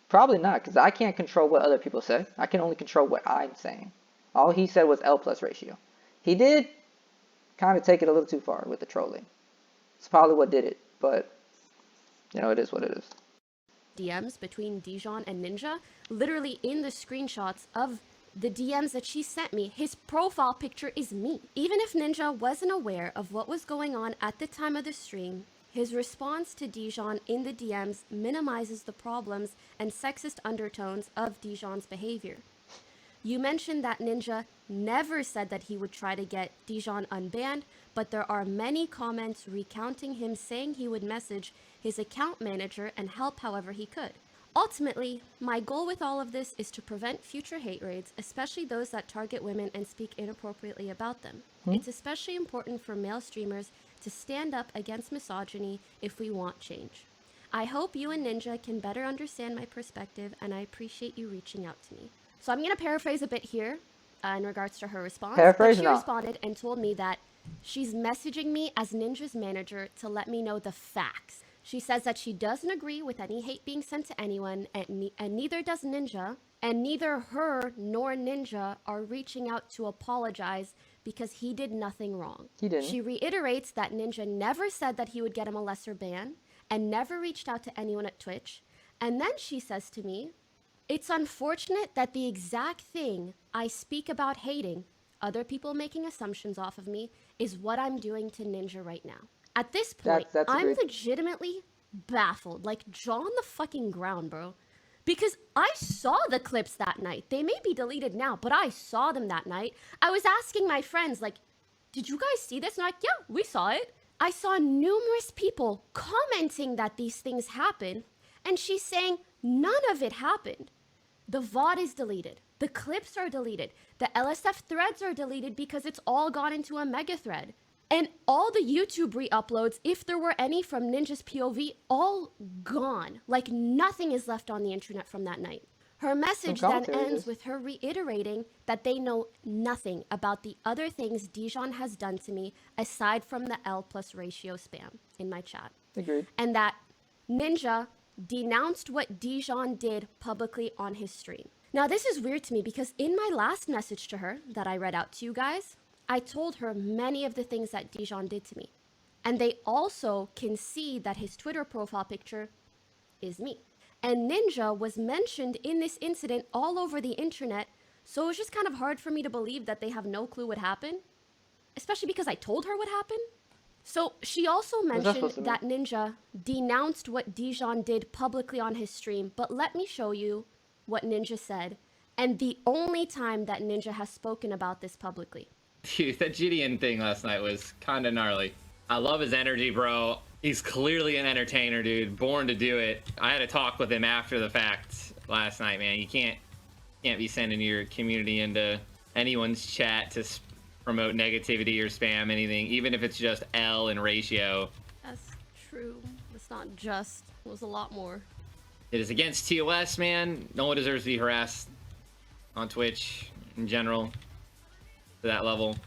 Speaker 1: Probably not, because I can't control what other people say. I can only control what I'm saying. All he said was L plus ratio. He did kind of take it a little too far with the trolling. It's probably what did it, but it is what it is.
Speaker 7: DMs between Dijon and Ninja, literally in the screenshots of the DMs that she sent me, his profile picture is me. Even if Ninja wasn't aware of what was going on at the time of the stream, his response to Dijon in the DMs minimizes the problems and sexist undertones of Dijon's behavior. You mentioned that Ninja never said that he would try to get Dijon unbanned, but there are many comments recounting him saying he would message his account manager and help however he could. Ultimately, my goal with all of this is to prevent future hate raids, especially those that target women and speak inappropriately about them. It's especially important for male streamers to stand up against misogyny if we want change. I hope you and Ninja can better understand my perspective, and I appreciate you reaching out to me. So I'm going to paraphrase a bit here in regards to her response.
Speaker 1: Paraphrase
Speaker 7: But she
Speaker 1: no.
Speaker 7: responded and told me that she's messaging me as Ninja's manager to let me know the facts. She says that she doesn't agree with any hate being sent to anyone, and neither does Ninja, and neither her nor Ninja are reaching out to apologize because he did nothing wrong.
Speaker 1: He didn't.
Speaker 7: She reiterates that Ninja never said that he would get him a lesser ban and never reached out to anyone at Twitch. And then she says to me, it's unfortunate that the exact thing I speak about hating, other people making assumptions off of me, is what I'm doing to Ninja right now. At this point,
Speaker 1: That's
Speaker 7: I'm
Speaker 1: agreed.
Speaker 7: legitimately baffled, like jaw on the fucking ground, bro. Because I saw the clips that night. They may be deleted now, but I saw them that night. I was asking my friends, like, did you guys see this? And I'm like, yeah, we saw it. I saw numerous people commenting that these things happen, and she's saying none of it happened. The VOD is deleted. The clips are deleted. The LSF threads are deleted because it's all gone into a mega thread. And all the YouTube re-uploads, if there were any from Ninja's POV, all gone. Like nothing is left on the internet from that night. Her message then ends with her reiterating that they know nothing about the other things Dijon has done to me aside from the L plus ratio spam in my chat.
Speaker 1: Agreed.
Speaker 7: And that Ninja denounced what Dijon did publicly on his stream. Now this is weird to me because in my last message to her that I read out to you guys, I told her many of the things that Dijon did to me. And they also can see that his Twitter profile picture is me. And Ninja was mentioned in this incident all over the internet, so it was just kind of hard for me to believe that they have no clue what happened, especially because I told her what happened. So she also mentioned that Ninja denounced what Dijon did publicly on his stream, but let me show you what Ninja said, and the only time that Ninja has spoken about this publicly.
Speaker 3: Dude, that Gideon thing last night was kind of gnarly. I love his energy, bro. He's clearly an entertainer, dude. Born to do it. I had a talk with him after the fact last night, man. You can't be sending your community into anyone's chat to promote negativity or spam anything, even if it's just L in ratio.
Speaker 7: That's true. It's not just. It was a lot more.
Speaker 3: It is against TOS, man. No one deserves to be harassed on Twitch in general to that level.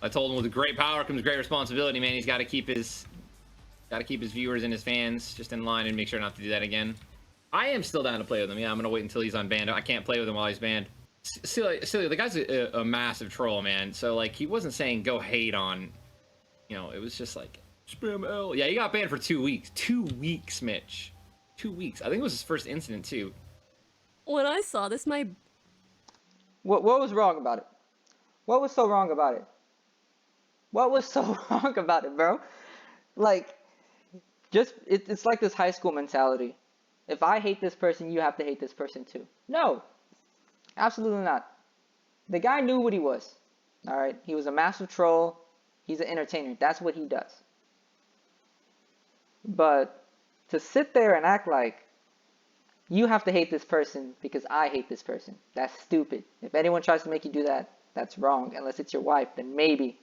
Speaker 3: I told him with great power comes great responsibility, man. He's got to keep his viewers and his fans just in line and make sure not to do that again. I am still down to play with him. Yeah, I'm gonna wait until he's unbanned. I can't play with him while he's banned. Silly, the guy's a massive troll, man. So like, he wasn't saying go hate on, it was just like spam L. Yeah, he got banned for 2 weeks. 2 weeks, Mitch. 2 weeks. I think it was his first incident too.
Speaker 7: When I saw this,
Speaker 1: What was wrong about it? What was so wrong about it? What was so wrong about it, bro? Like, it's like this high school mentality. If I hate this person, you have to hate this person too. No, absolutely not. The guy knew what he was. All right, he was a massive troll. He's an entertainer. That's what he does. But to sit there and act like you have to hate this person because I hate this person. That's stupid. If anyone tries to make you do that, that's wrong. Unless it's your wife, then maybe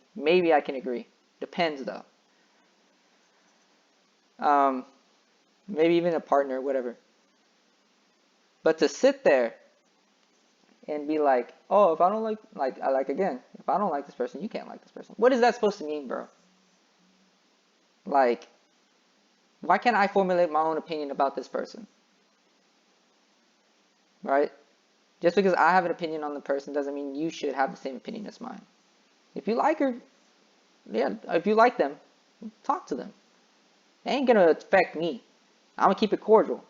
Speaker 1: I can agree. Depends though. Maybe even a partner, whatever. But to sit there and be like, oh, if I don't again, if I don't like this person, you can't like this person. What is that supposed to mean, bro? Like, why can't I formulate my own opinion about this person? Right? Just because I have an opinion on the person doesn't mean you should have the same opinion as mine. If you like her, yeah, if you like them, talk to them. It ain't gonna affect me. I'm gonna keep it cordial.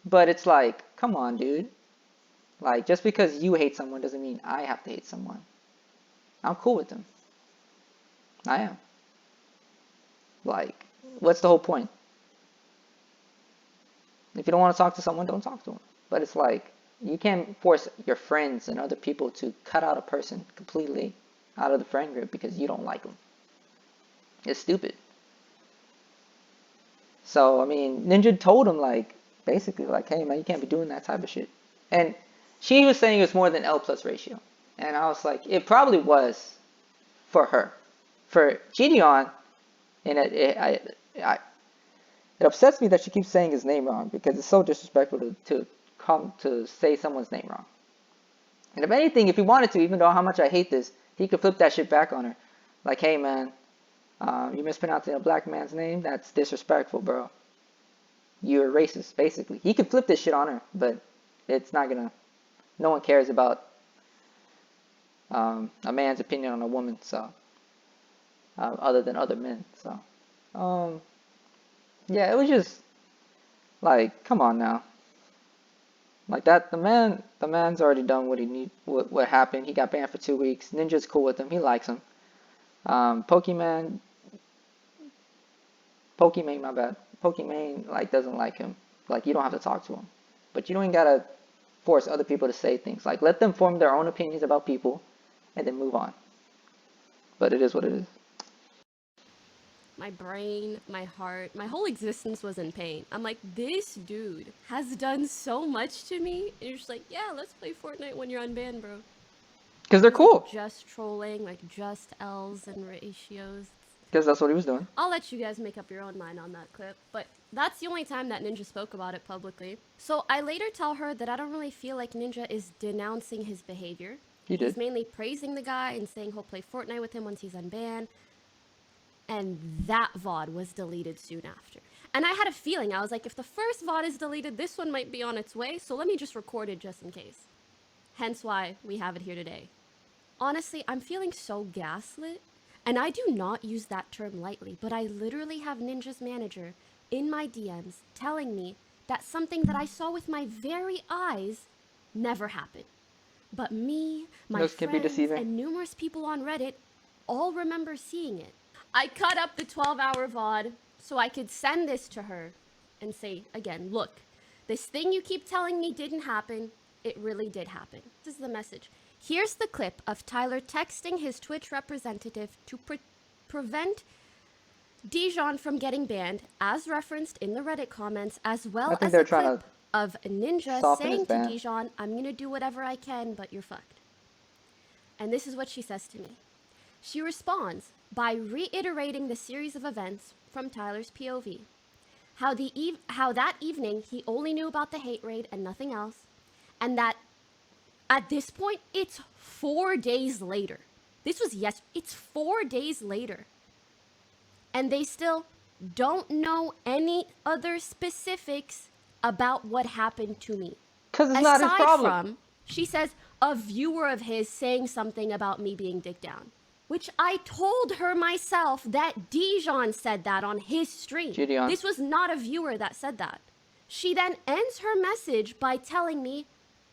Speaker 1: But it's like, come on, dude. Like, just because you hate someone doesn't mean I have to hate someone. I'm cool with them. I am. Like, what's the whole point? If you don't want to talk to someone, don't talk to them. But it's like, you can't force your friends and other people to cut out a person completely out of the friend group because you don't like them. It's stupid. So, I mean, Ninja told him, like, basically, like, hey, man, you can't be doing that type of shit. And she was saying it was more than L plus ratio. And I was like, it probably was for her. For Gideon, and it upsets me that she keeps saying his name wrong because it's so disrespectful to come to say someone's name wrong. And if anything, if he wanted to, even though how much I hate this, he could flip that shit back on her. Like, hey, man, you're mispronouncing a black man's name? That's disrespectful, bro. You're a racist, basically. He could flip this shit on her, but it's not gonna... No one cares about a man's opinion on a woman, so... other than other men, so... yeah, it was just... Like, come on now. Like that, the man's already done what happened. He got banned for 2 weeks. Ninja's cool with him. He likes him. Pokimane, my bad. Pokimane, like, doesn't like him. Like, you don't have to talk to him. But you don't even gotta force other people to say things. Like, let them form their own opinions about people and then move on. But it is what it is.
Speaker 7: My brain, my heart, my whole existence was in pain. I'm like, this dude has done so much to me. And you're just like, yeah, let's play Fortnite when you're unbanned, bro.
Speaker 1: Because they're cool.
Speaker 7: Like, just trolling, like just L's and ratios.
Speaker 1: Because that's what he was doing.
Speaker 7: I'll let you guys make up your own mind on that clip, but that's the only time that Ninja spoke about it publicly. So I later tell her that I don't really feel like Ninja is denouncing his behavior.
Speaker 1: He did.
Speaker 7: He's mainly praising the guy and saying he'll play Fortnite with him once he's unbanned. And that VOD was deleted soon after. And I had a feeling, I was like, if the first VOD is deleted, this one might be on its way, so let me just record it just in case. Hence why we have it here today. Honestly, I'm feeling so gaslit. And I do not use that term lightly, but I literally have Ninja's manager in my DMs telling me that something that I saw with my very eyes never happened. But me, my friends, and numerous people on Reddit all remember seeing it. I cut up the 12-hour VOD so I could send this to her and say, again, look, this thing you keep telling me didn't happen, it really did happen. This is the message. Here's the clip of Tyler texting his Twitch representative to prevent Dijon from getting banned, as referenced in the Reddit comments, as well as a clip of Ninja saying to Dijon, I'm going to do whatever I can, but you're fucked. And this is what she says to me. She responds by reiterating the series of events from Tyler's POV. How that evening he only knew about the hate raid and nothing else, and that at this point, it's 4 days later. This was it's 4 days later. And they still don't know any other specifics about what happened to me.
Speaker 1: Because it's not his problem.
Speaker 7: Aside from, she says, a viewer of his saying something about me being dick down. Which I told her myself that Dijon said that on his stream.
Speaker 1: Gideon.
Speaker 7: This was not a viewer that said that. She then ends her message by telling me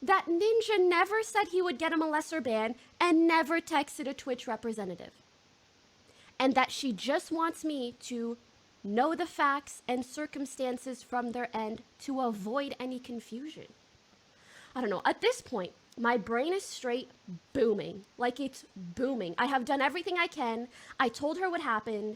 Speaker 7: that Ninja never said he would get him a lesser ban and never texted a Twitch representative. And that she just wants me to know the facts and circumstances from their end to avoid any confusion. I don't know. At this point, my brain is straight booming. Like, it's booming. I have done everything I can. I told her what happened.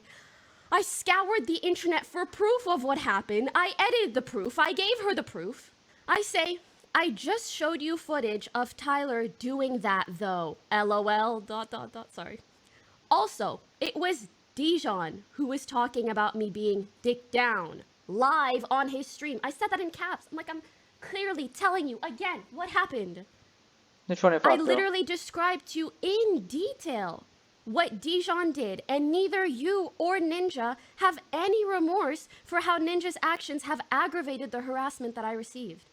Speaker 7: I scoured the internet for proof of what happened. I edited the proof. I gave her the proof. I say, I just showed you footage of Tyler doing that though. LOL, dot, dot, dot, sorry. Also, it was Dijon who was talking about me being dick down live on his stream. I said that in caps. I'm clearly telling you again what happened.
Speaker 1: Which one
Speaker 7: I literally described to you in detail what Dijon did, and neither you or Ninja have any remorse for how Ninja's actions have aggravated the harassment that I received.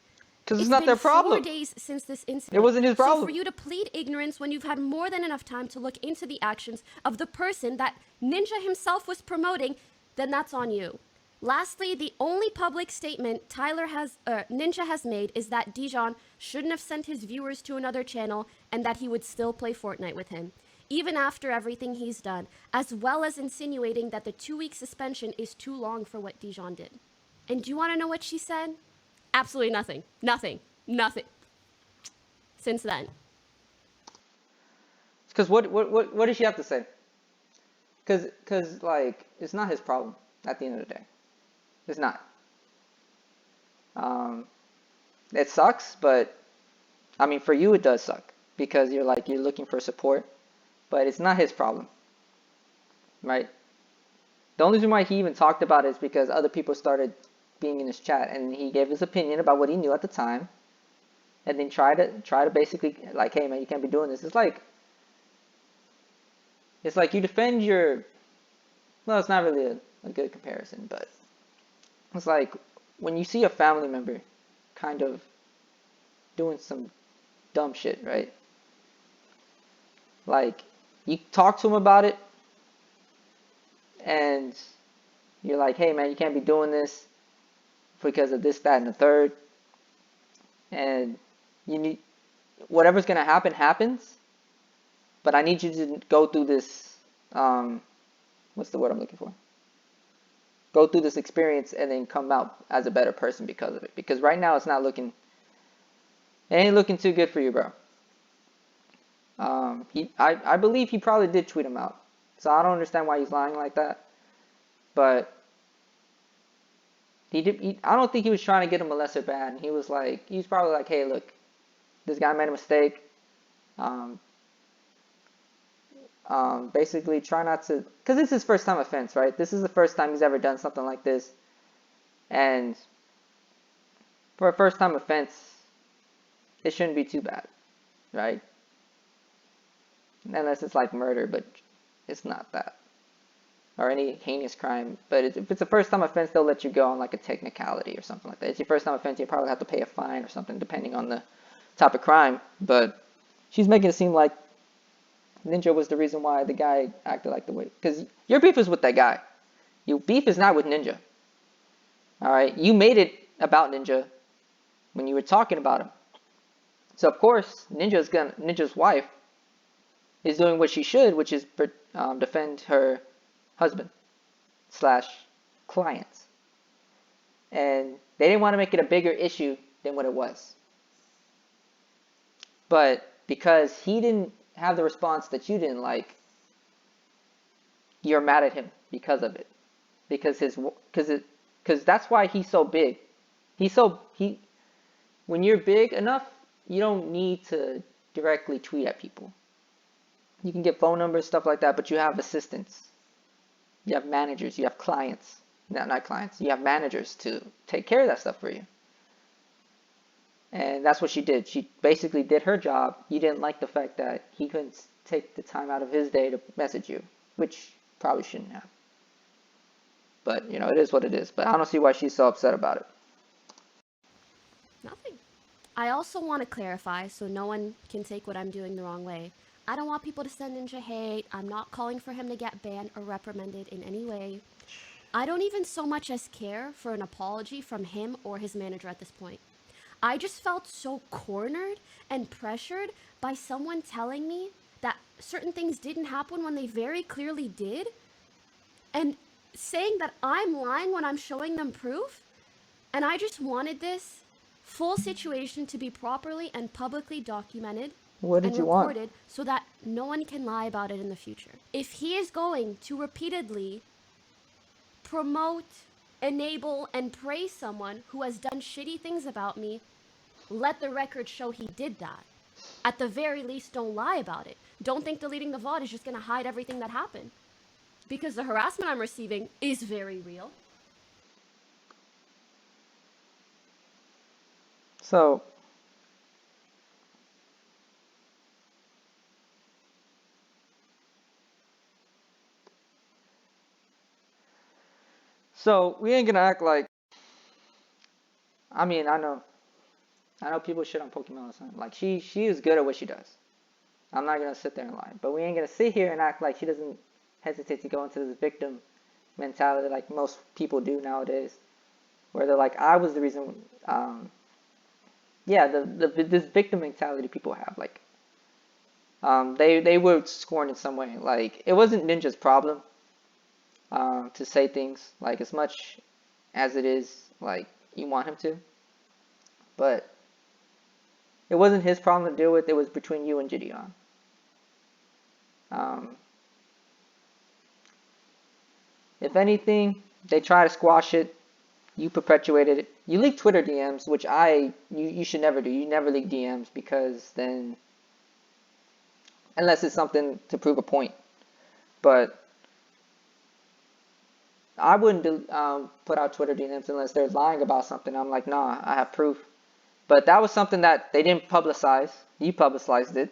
Speaker 1: Because it's not their problem.
Speaker 7: 4 days since this incident.
Speaker 1: It wasn't his problem.
Speaker 7: So for you to plead ignorance when you've had more than enough time to look into the actions of the person that Ninja himself was promoting, then that's on you. Lastly, the only public statement Ninja has made is that Dijon shouldn't have sent his viewers to another channel and that he would still play Fortnite with him, even after everything he's done, as well as insinuating that the 2-week suspension is too long for what Dijon did. And do you want to know what she said? Absolutely nothing. Nothing. Since then.
Speaker 1: Because what does she have to say? Because like, it's not his problem at the end of the day. It's not. It sucks, but I mean, for you it does suck because you're looking for support, but it's not his problem, right? The only reason why he even talked about it is because other people started being in his chat, and he gave his opinion about what he knew at the time, and then try to basically like, hey man, you can't be doing this. It's like you defend your, well, it's not really a good comparison, but it's like when you see a family member kind of doing some dumb shit, right? Like, you talk to him about it, and you're like, hey man, you can't be doing this because of this, that, and the third. And you need, whatever's gonna happen happens, but I need you to go through this, what's the word I'm looking for? Go through this experience and then come out as a better person because of it. Because right now it ain't looking too good for you, bro. I believe he probably did tweet him out. So I don't understand why he's lying like that. But I don't think he was trying to get him a lesser ban. He was probably like, hey, look, this guy made a mistake. Basically try not to, because this is his first time offense, right? This is the first time he's ever done something like this. And for a first time offense, it shouldn't be too bad, right? Unless it's like murder, but it's not that. Or any heinous crime. But if it's a first time offense, they'll let you go on like a technicality or something like that. If it's your first time offense, you probably have to pay a fine or something depending on the type of crime. But she's making it seem like Ninja was the reason why the guy acted like the way. Because your beef is with that guy. Your beef is not with Ninja. Alright? You made it about Ninja when you were talking about him. So of course, Ninja's wife is doing what she should, which is defend her husband / clients. And they didn't want to make it a bigger issue than what it was. But because he didn't have the response that you didn't like, you're mad at him because of it. Because that's why he's so big. When you're big enough, you don't need to directly tweet at people. You can get phone numbers, stuff like that, but you have assistants. You have managers, you have clients. No, not clients. You have managers to take care of that stuff for you. And that's what she did. She basically did her job. You didn't like the fact that he couldn't take the time out of his day to message you, which probably shouldn't have. But, it is what it is. But I don't see why she's so upset about it.
Speaker 7: Nothing. I also want to clarify so no one can take what I'm doing the wrong way. I don't want people to send Ninja hate. I'm not calling for him to get banned or reprimanded in any way. I don't even so much as care for an apology from him or his manager at this point. I just felt so cornered and pressured by someone telling me that certain things didn't happen when they very clearly did, and saying that I'm lying when I'm showing them proof. And I just wanted this full situation to be properly and publicly documented
Speaker 1: What did
Speaker 7: and
Speaker 1: you want?
Speaker 7: recorded so that no one can lie about it in the future. If he is going to repeatedly promote, enable, and praise someone who has done shitty things about me, let the record show he did that. At the very least, don't lie about it. Don't think deleting the VOD is just gonna hide everything that happened. Because the harassment I'm receiving is very real.
Speaker 1: So, we ain't gonna act like, I mean, I know people shit on Pokemon all the time. Like, she is good at what she does. I'm not gonna sit there and lie. But we ain't gonna sit here and act like she doesn't hesitate to go into this victim mentality like most people do nowadays. Where they're like, I was the reason, this victim mentality people have. Like, they were scorned in some way. Like, it wasn't Ninja's problem to say things, like, as much as it is, like, you want him to. But it wasn't his problem to deal with. It was between you and Gideon. If anything, they try to squash it. You perpetuated it. You leak Twitter DMs, which you should never do. You never leak DMs, because then, unless it's something to prove a point. But I wouldn't put out Twitter DMs unless they're lying about something. I'm like, nah, I have proof. But that was something that they didn't publicize. You publicized it.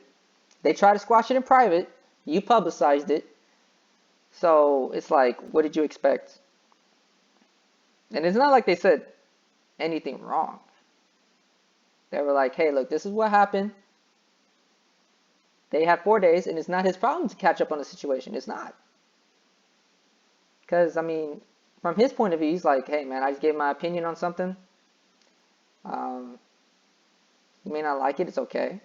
Speaker 1: They tried to squash it in private. You publicized it. So it's like, what did you expect? And it's not like they said anything wrong. They were like, hey, look, this is what happened. They had 4 days, and it's not his problem to catch up on the situation. It's not. Because, I mean, from his point of view, he's like, hey, man, I just gave my opinion on something. You may not like it. It's okay.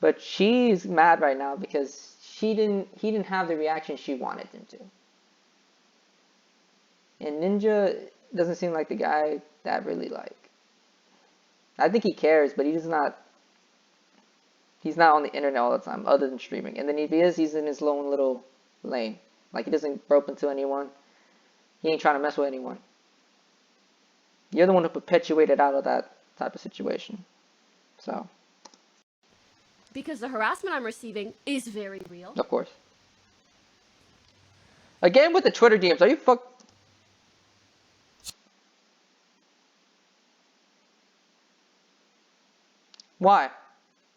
Speaker 1: But she's mad right now because he didn't have the reaction she wanted him to. And Ninja doesn't seem like the guy that really, like, I think he cares, but he's not on the internet all the time other than streaming. And then if he is, he's in his lone little lane. Like, he doesn't rope into anyone. He ain't trying to mess with anyone. You're the one who perpetuated out of that type of situation. So.
Speaker 7: Because the harassment I'm receiving is very real.
Speaker 1: Of course. Again with the Twitter DMs, are you Why?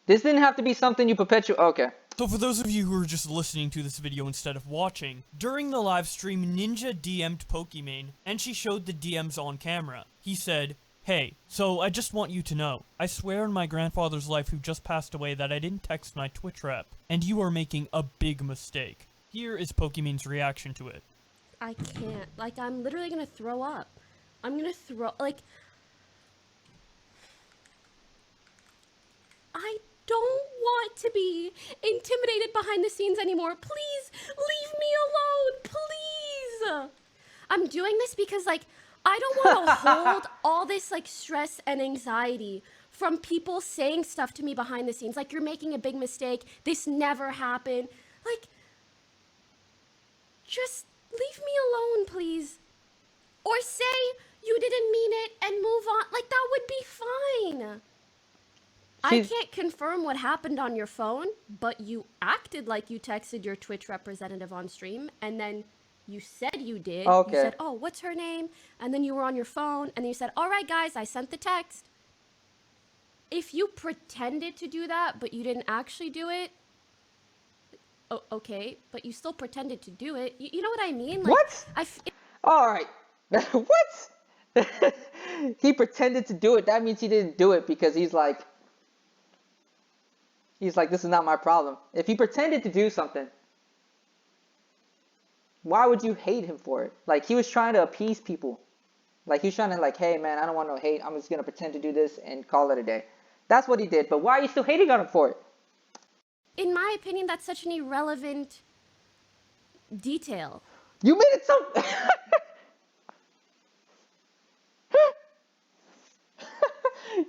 Speaker 1: This didn't have to be something you perpetuate. Okay.
Speaker 2: So for those of you who are just listening to this video instead of watching, during the live stream, Ninja DM'd Pokimane, and she showed the DMs on camera. He said, hey, so I just want you to know, I swear on my grandfather's life who just passed away that I didn't text my Twitch rep, and you are making a big mistake. Here is Pokimane's reaction to it.
Speaker 7: I can't. Like, I'm literally gonna throw up. I'm gonna throw, like, I don't want to be intimidated behind the scenes anymore. Please, leave me alone, please. I'm doing this because, like, I don't want to hold all this, like, stress and anxiety from people saying stuff to me behind the scenes. Like, you're making a big mistake. This never happened. Like, just leave me alone, please. Or say you didn't mean it and move on. Like, that would be fine. I can't confirm what happened on your phone, but you acted like you texted your Twitch representative on stream, and then you said you did.
Speaker 1: Okay.
Speaker 7: You said, oh, what's her name? And then you were on your phone, and then you said, all right, guys, I sent the text. If you pretended to do that, but you didn't actually do it, okay, but you still pretended to do it. You know what I mean? Like,
Speaker 1: what? All right. What? He pretended to do it. That means he didn't do it because he's like, this is not my problem. If he pretended to do something, why would you hate him for it? Like, he was trying to appease people. Like, he was trying to, like, hey, man, I don't want no hate. I'm just going to pretend to do this and call it a day. That's what he did. But why are you still hating on him for it?
Speaker 7: In my opinion, that's such an irrelevant detail.
Speaker 1: You made it so...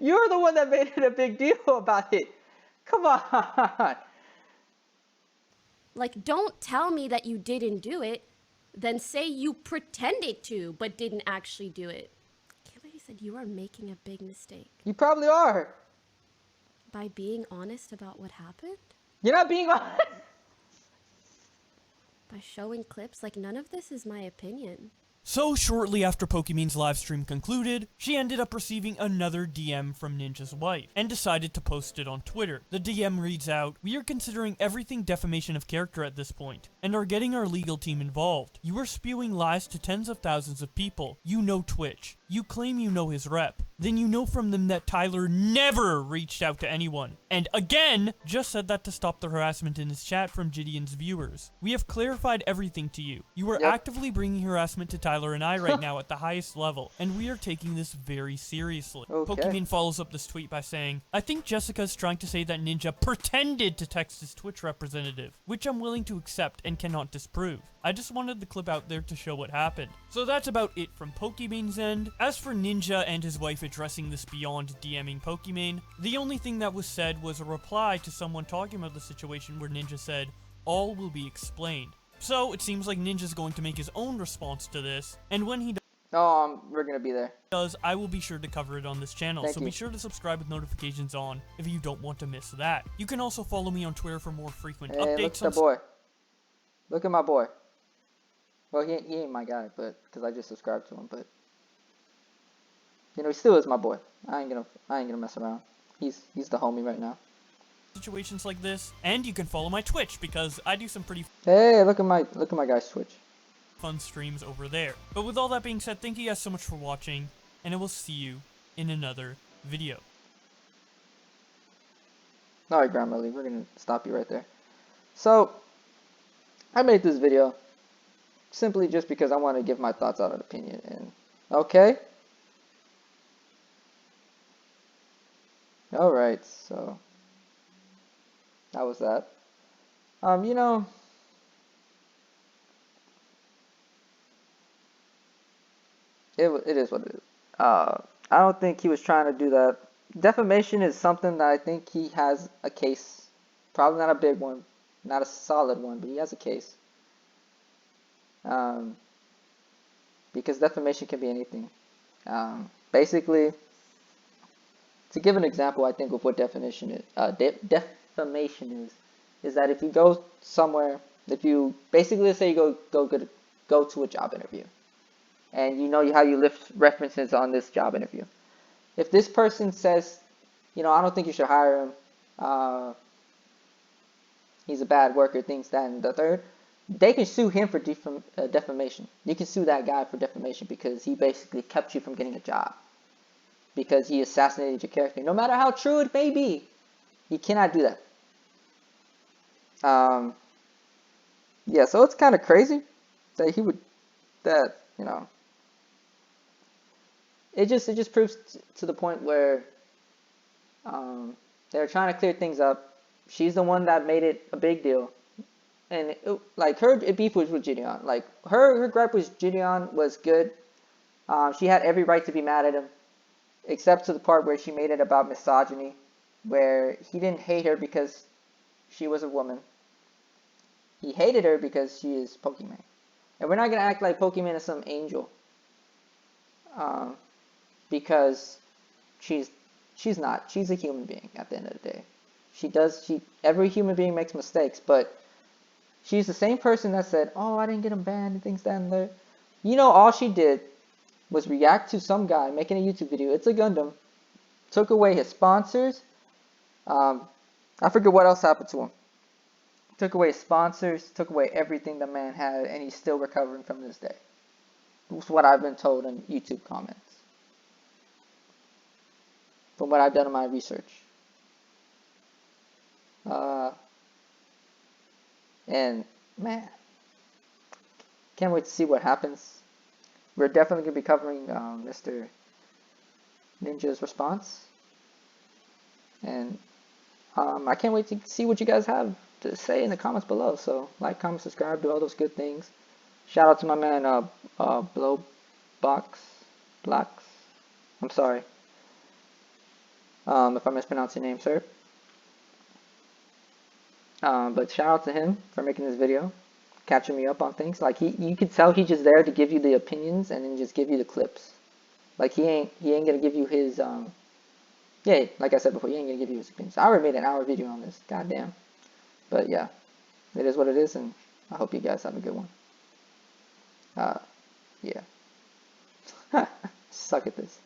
Speaker 1: You're the one that made it a big deal about it. Come on.
Speaker 7: Like, don't tell me that you didn't do it. then say you pretended to but didn't actually do it. I can't believe you said you are making a big mistake.
Speaker 1: You probably are.
Speaker 7: By being honest about what happened?
Speaker 1: You're not being honest.
Speaker 7: By showing clips? Like, none of this is my opinion.
Speaker 2: So shortly after Pokimane's livestream concluded, she ended up receiving another DM from Ninja's wife, and decided to post it on Twitter. The DM reads out, "We are considering everything defamation of character at this point, and are getting our legal team involved. You are spewing lies to tens of thousands of people. You know Twitch. You claim you know his rep. Then you know from them that Tyler never reached out to anyone. And again, just said that to stop the harassment in his chat from Gideon's viewers. We have clarified everything to you. You are actively bringing harassment to Tyler and I right now at the highest level, and we are taking this very seriously."
Speaker 1: Okay.
Speaker 2: Pokimane follows up this tweet by saying, "I think Jessica is trying to say that Ninja pretended to text his Twitch representative, which I'm willing to accept and cannot disprove. I just wanted the clip out there to show what happened." So that's about it from Pokimane's end. As for Ninja and his wife addressing this beyond DMing Pokimane, the only thing that was said was a reply to someone talking about the situation where Ninja said, "All will be explained." So it seems like Ninja's going to make his own response to this, and when he
Speaker 1: We're gonna be there.
Speaker 2: does, I will be sure to cover it on this channel,
Speaker 1: Thank
Speaker 2: so
Speaker 1: you.
Speaker 2: be sure to subscribe with notifications on if you don't want to miss that. You can also follow me on Twitter for more frequent
Speaker 1: Hey, look at
Speaker 2: updates
Speaker 1: the
Speaker 2: on
Speaker 1: boy. Look at my boy. Well, he ain't my guy, but because I just subscribed to him, but you know, he still is my boy. I ain't gonna mess around. He's the homie right now.
Speaker 2: situations like this, and you can follow my Twitch because I do some pretty
Speaker 1: Hey, look at my guy's Twitch.
Speaker 2: fun streams over there. But with all that being said, thank you guys so much for watching, and I will see you in another video.
Speaker 1: All right, Grammarly, we're gonna stop you right there. So, I made this video simply just because I want to give my thoughts on an opinion. And okay. All right, so that was that. You know, it is what it is. I don't think he was trying to do that. Defamation is something that I think he has a case. Probably not a big one, not a solid one, but he has a case. Because defamation can be anything. Basically, to give an example, I think of what defamation is that if you go somewhere, if you basically, let's say you go to a job interview, and you know how you lift references on this job interview. If this person says, you know, I don't think you should hire him, he's a bad worker, things that and the third, they can sue him for defamation. You can sue that guy for defamation because he basically kept you from getting a job. Because he assassinated your character. No matter how true it may be, he cannot do that. Yeah, so it's kind of crazy that he would, you know, it just proves to the point where they're trying to clear things up. She's the one that made it a big deal. And like her beef was with Gideon. Like her gripe with Gideon was good. She had every right to be mad at him, except to the part where she made it about misogyny, where he didn't hate her because she was a woman. He hated her because she is Pokimane. And we're not gonna act like Pokimane is some angel, because she's not. She's a human being at the end of the day. Every human being makes mistakes, but she's the same person that said, "Oh, I didn't get him banned," and things that and there. You know, all she did was react to some guy making a YouTube video. It's a Gundam. Took away his sponsors. I forget what else happened to him. Took away his sponsors. Took away everything the man had, and he's still recovering from this day. That's what I've been told in YouTube comments. From what I've done in my research. And man, can't wait to see what happens. We're definitely going to be covering Mr. Ninja's response. And I can't wait to see what you guys have to say in the comments below. So like, comment, subscribe, do all those good things. Shout out to my man BoxBlax. I'm sorry if I mispronounce your name, sir. But shout out to him for making this video. catching me up on things. Like you could tell he's just there to give you the opinions and then just give you the clips. Like he ain't gonna give you his yeah, like I said before, he ain't gonna give you his opinions. I already made an hour video on this, goddamn. But yeah, it is what it is, and I hope you guys have a good one. Yeah. Suck at this.